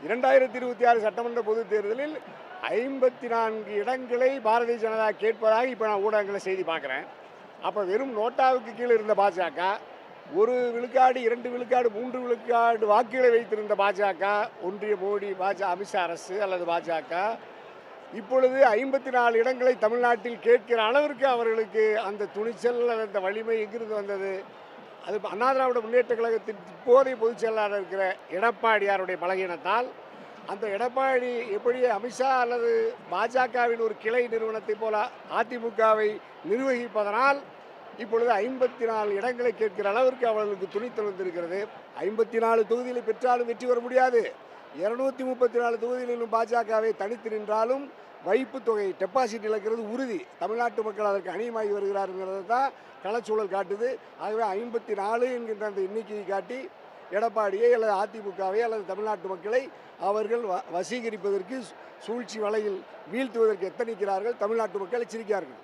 2026 சட்டமன்ற பொதுத் தேர்தலில் 54 இடங்களை பாரதிய ஜனதா கேட்பதாக இப்போ நான் ஊடகங்களில் செய்தி பார்க்குறேன். அப்போ வெறும் நோட்டாவுக்கு கீழே இருந்த பாஜக, 1 விழுக்காடு 2 விழுக்காடு 3 விழுக்காடு வாக்குகளை வைத்திருந்த பாஜக, ஒன்றிய மோடி அமித்ஷா அரசு அல்லது பாஜக இப்பொழுது 54 இடங்களை தமிழ்நாட்டில் கேட்கிற அளவிற்கு அவர்களுக்கு அந்த துணிச்சல், அந்த வலிமை எங்கிருந்து வந்தது? அது அண்ணா திராவிட முன்னேற்ற கழகத்தின் இப்போதைய பொதுச் செயலாளர் இருக்கிற எடப்பாடியாருடைய பலகீனத்தால், அந்த எடப்பாடி எப்படி அமித்ஷா அல்லது பாஜகவின் ஒரு கிளை நிறுவனத்தை போல அதிமுகவை நிர்வகிப்பதனால் இப்பொழுது 54 இடங்களை கேட்கிற அளவிற்கு அவர்களுக்கு துணித்தல் வந்திருக்கிறது. 54 தொகுதிகளை பெற்றாலும் வெற்றி பெற முடியாது. 234 தொகுதிகளிலும் பாஜகவை தனித்து நின்றாலும் வைப்பு தொகை டெபாசிட் இழக்கிறது உறுதி. தமிழ்நாட்டு மக்கள் அதற்கு அணியமாகி வருகிறாருங்கிறது தான் களச்சூழல் காட்டுது. ஆகவே 54 என்கின்ற அந்த எண்ணிக்கையை காட்டி எடப்பாடியை அல்லது அதிமுகவை அல்லது தமிழ்நாட்டு மக்களை அவர்கள் வசீகரிப்பதற்கு, சூழ்ச்சி வலையில் வீழ்த்துவதற்கு எத்தனிக்கிறார்கள். தமிழ்நாட்டு மக்கள் எச்சரிக்கிறார்கள்.